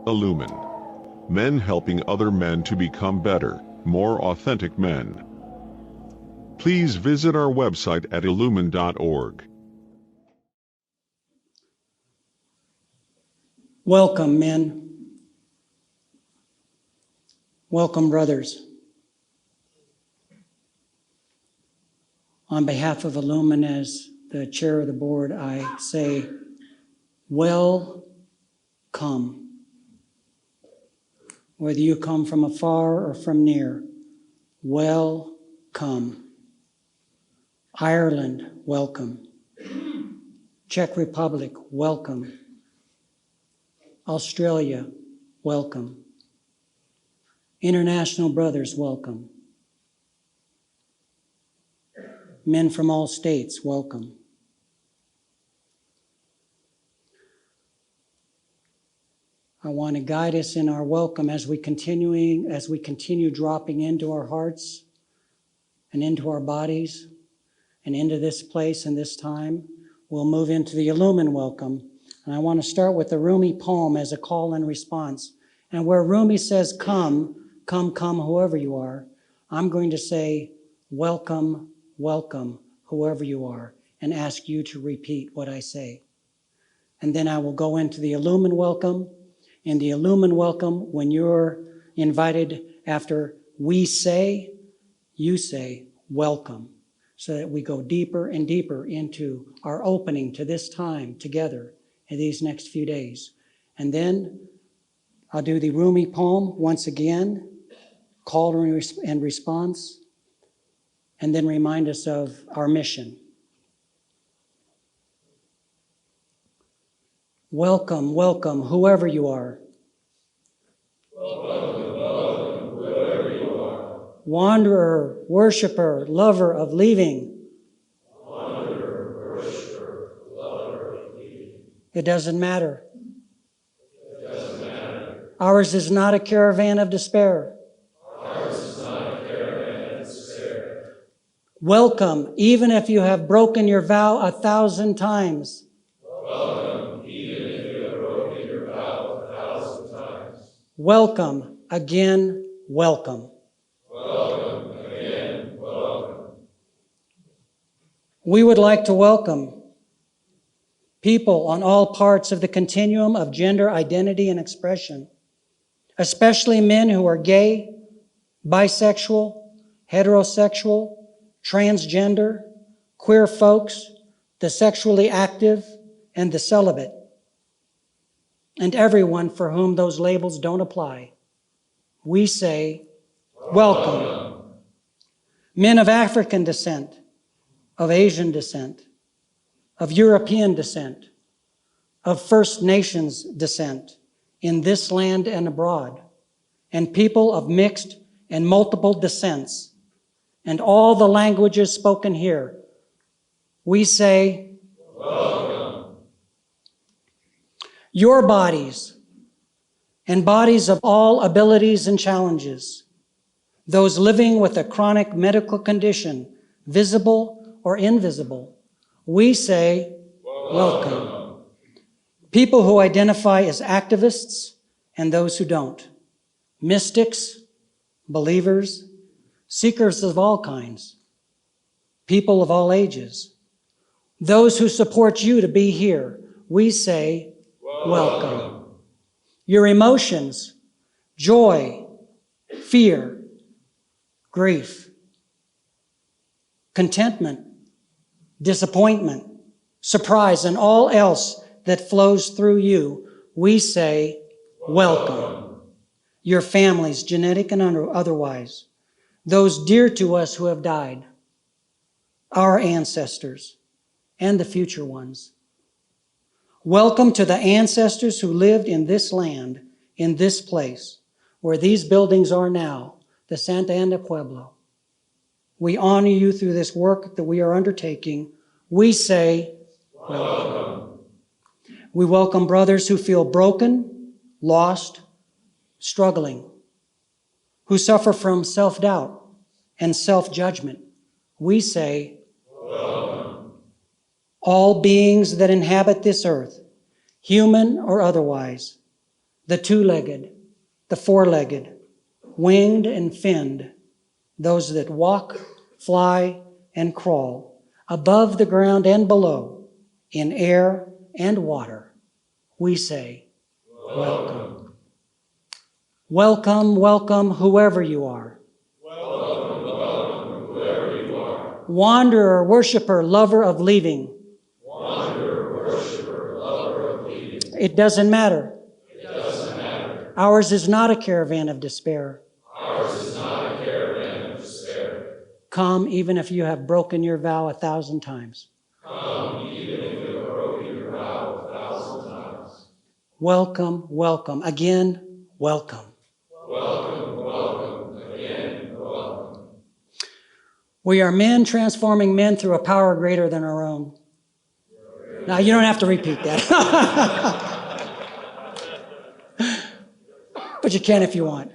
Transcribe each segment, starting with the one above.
Illuman. Men helping other men to become better, more authentic men. Please visit our website at illuman.org. Welcome, men. Welcome, brothers. On behalf of Illuman, as the chair of the board, I say, welcome. Whether you come from afar or from near, welcome. Ireland, welcome. Czech Republic, welcome. Australia, welcome. International brothers, welcome. Men from all states, welcome. I want to guide us in our welcome as we continue dropping into our hearts and into our bodies and into this place and this time. We'll move into the Illuman Welcome. And I want to start with the Rumi poem as a call and response. And where Rumi says, come, whoever you are, I'm going to say, welcome, welcome, whoever you are, and ask you to repeat what I say. And then I will go into the Illuman Welcome. In the Illuman Welcome, when you're invited after we say, you say, welcome, so that we go deeper and deeper into our opening to this time together in these next few days. And then I'll do the Rumi poem once again, call and response, and then remind us of our mission. Welcome, welcome, whoever you are. Welcome, welcome, whoever you are. Wanderer, worshiper, lover of leaving. Wanderer, worshiper, lover of leaving. It doesn't matter. It doesn't matter. Ours is not a caravan of despair. Ours is not a caravan of despair. Welcome, even if you have broken your vow 1,000 times. Welcome, even if you have broken your vow 1,000 times. Welcome, again, welcome. Welcome, again, welcome. We would like to welcome people on all parts of the continuum of gender identity and expression, especially men who are gay, bisexual, heterosexual, transgender, queer folks, the sexually active, and the celibate, and everyone for whom those labels don't apply. We say, welcome. Men of African descent, of Asian descent, of European descent, of First Nations descent, in this land and abroad, and people of mixed and multiple descents, and all the languages spoken here, we say, welcome. Your bodies and bodies of all abilities and challenges, those living with a chronic medical condition, visible or invisible, we say, welcome. People who identify as activists and those who don't, mystics, believers, seekers of all kinds, people of all ages, those who support you to be here, we say, welcome. Your emotions, joy, fear, grief, contentment, disappointment, surprise, and all else that flows through you, we say, welcome. Your families, genetic and otherwise, those dear to us who have died, our ancestors, and the future ones. Welcome to the ancestors who lived in this land, in this place, where these buildings are now, the Santa Ana Pueblo. We honor you through this work that we are undertaking. We say, welcome. We welcome brothers who feel broken, lost, struggling, who suffer from self-doubt and self-judgment. We say, welcome. All beings that inhabit this earth, human or otherwise, the two-legged, the four-legged, winged and finned, those that walk, fly, and crawl, above the ground and below, in air and water, we say, welcome. Welcome, welcome, whoever you are. Welcome, welcome, whoever you are. Wanderer, worshiper, lover of leaving. Wanderer, worshiper, lover of leaving. It doesn't matter. It doesn't matter. Ours is not a caravan of despair. Ours is not a caravan of despair. Come even if you have broken your vow 1,000 times. Come even if you have broken your vow 1,000 times. Welcome, welcome. Again, welcome. Welcome, welcome, again, welcome. We are men transforming men through a power greater than our own. Now, you don't have to repeat that. But you can if you want.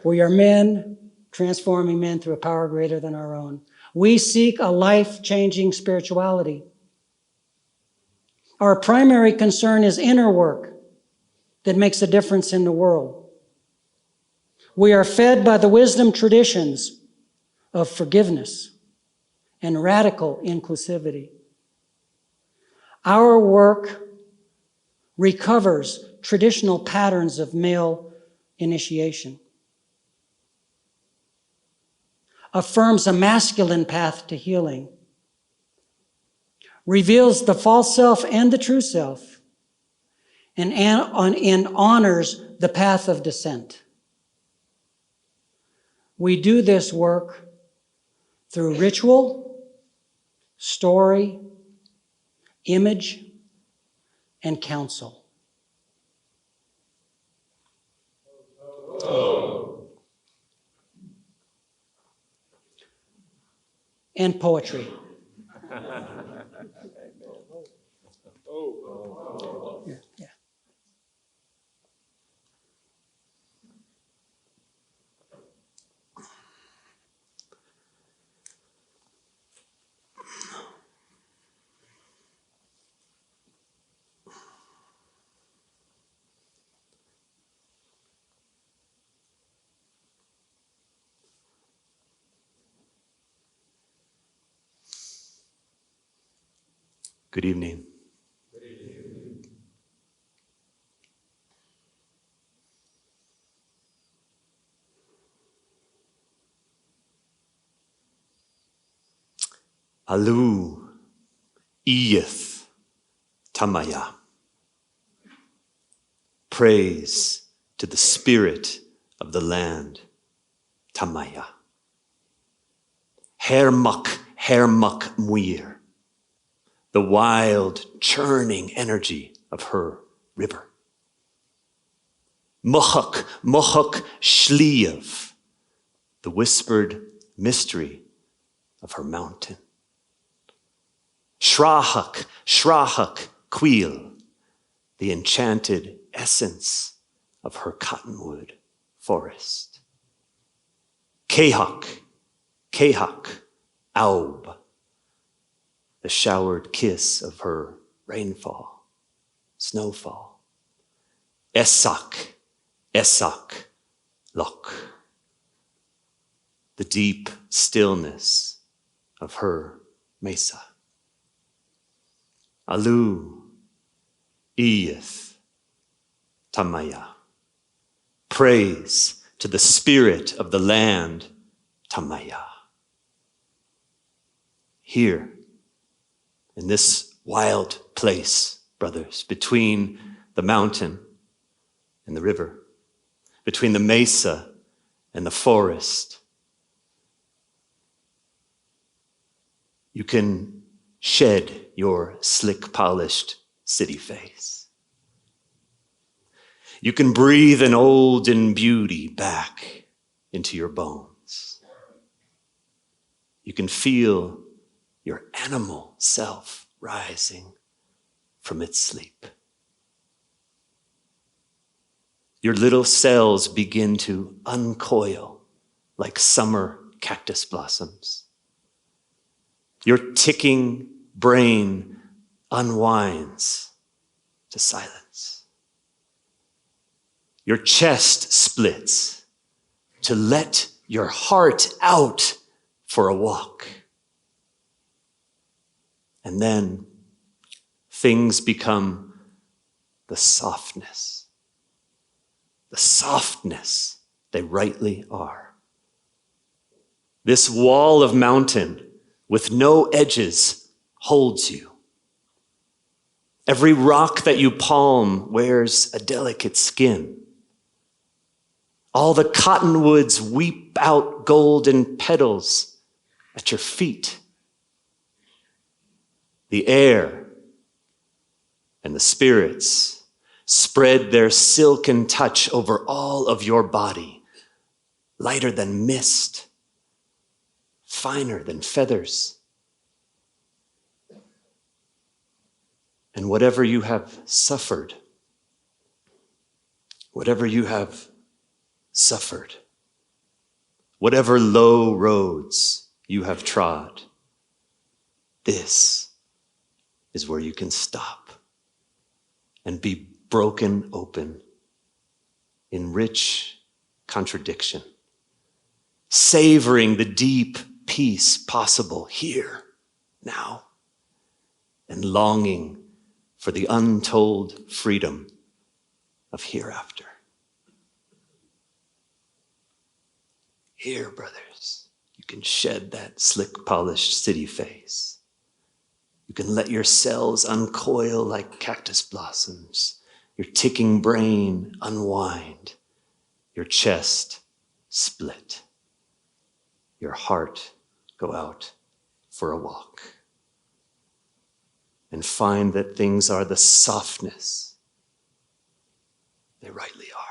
We are men transforming men through a power greater than our own. We seek a life-changing spirituality. Our primary concern is inner work that makes a difference in the world. We are fed by the wisdom traditions of forgiveness and radical inclusivity. Our work recovers traditional patterns of male initiation, affirms a masculine path to healing, reveals the false self and the true self, and honors the path of descent. We do this work through ritual, story, image, and counsel. And poetry. Yeah. Good evening. Alu, Iyeth, Tamaya. Praise to the spirit of the land, Tamaya. Hermak Muir, the wild, churning energy of her river. Muhak Shliev, the whispered mystery of her mountain. Shrahak Queel, the enchanted essence of her cottonwood forest. Kehak Aub, the showered kiss of her rainfall, snowfall. Esak Lok, the deep stillness of her mesa. Alu, Iyeth, Tamaya. Praise to the spirit of the land, Tamaya. Here, in this wild place, brothers, between the mountain and the river, between the mesa and the forest, you can shed your slick, polished city face. You can breathe an olden beauty back into your bones. You can feel your animal self rising from its sleep. Your little cells begin to uncoil like summer cactus blossoms. Your ticking brain unwinds to silence. your chest splits to let your heart out for a walk. And then things become the softness they rightly are. This wall of mountain with no edges holds you. Every rock that you palm wears a delicate skin. All the cottonwoods weep out golden petals at your feet. The air and the spirits spread their silken touch over all of your body, lighter than mist, finer than feathers. And whatever you have suffered, whatever low roads you have trod, this is where you can stop and be broken open in rich contradiction, savoring the deep peace possible here, now, and longing for the untold freedom of hereafter. Here, brothers, you can shed that slick, polished city face. You can let your cells uncoil like cactus blossoms, your ticking brain unwind, your chest split, your heart go out for a walk, and find that things are the softness they rightly are.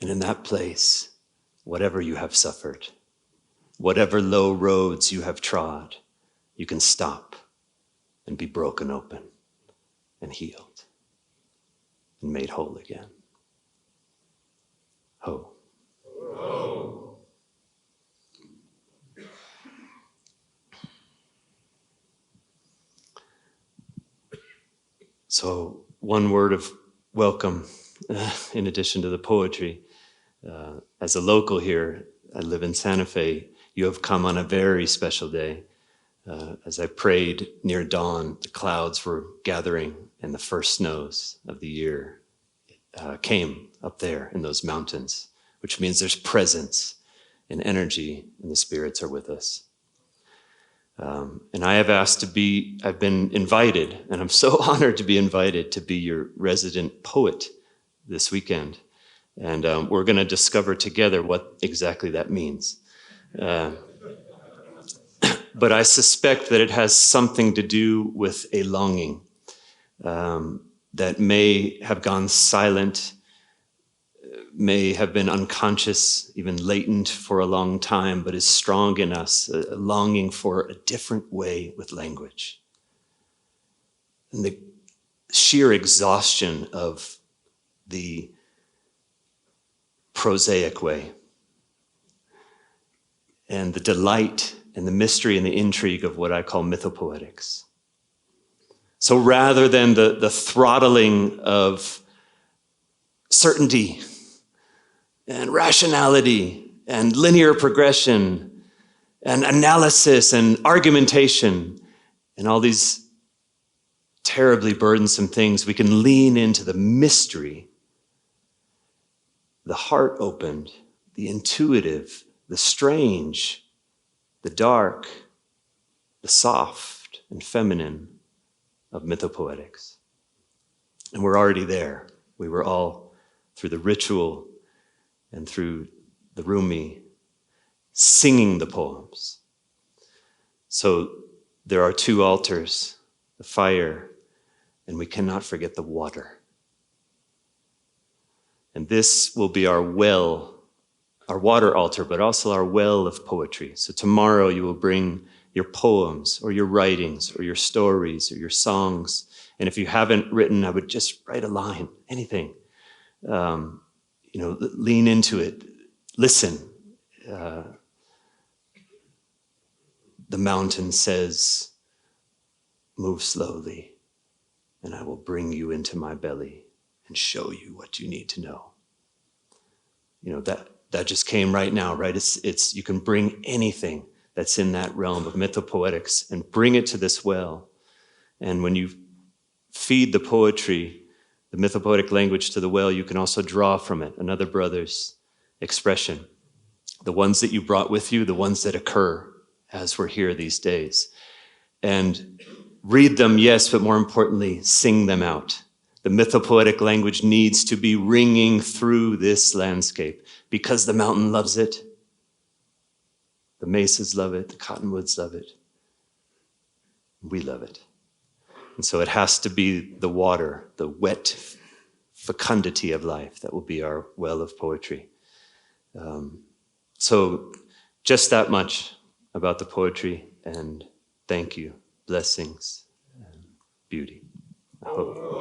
And in that place, whatever you have suffered, whatever low roads you have trod, you can stop and be broken open and healed and made whole again. Ho. Ho. So, one word of welcome in addition to the poetry. As a local here, I live in Santa Fe. You have come on a very special day. As I prayed near dawn, the clouds were gathering and the first snows of the year came up there in those mountains, which means there's presence and energy and the spirits are with us. And I have I've been invited, and I'm so honored to be invited to be your resident poet this weekend. And we're going to discover together what exactly that means. But I suspect that it has something to do with a longing that may have gone silent, may have been unconscious, even latent for a long time, but is strong in us, a longing for a different way with language. And the sheer exhaustion of the prosaic way, and the delight and the mystery and the intrigue of what I call mythopoetics. So rather than the throttling of certainty and rationality and linear progression and analysis and argumentation and all these terribly burdensome things, we can lean into the mystery, the heart opened, the intuitive, the strange, the dark, the soft and feminine of mythopoetics. And we're already there. We were all through the ritual and through the Rumi singing the poems. So there are two altars, the fire, and we cannot forget the water. And this will be our well, our water altar, but also our well of poetry. So tomorrow you will bring your poems or your writings or your stories or your songs. And if you haven't written, I would just write a line, anything. Lean into it, listen. The mountain says, move slowly and I will bring you into my belly and show you what you need to know. That just came right now, right? It's you can bring anything that's in that realm of mythopoetics and bring it to this well. And when you feed the poetry, the mythopoetic language to the well, you can also draw from it another brother's expression. The ones that you brought with you, the ones that occur as we're here these days. And read them, yes, but more importantly, sing them out. The mythopoetic language needs to be ringing through this landscape because the mountain loves it. The mesas love it. The cottonwoods love it. We love it. And so it has to be the water, the wet fecundity of life that will be our well of poetry. So just that much about the poetry, and thank you, blessings, and beauty. I hope.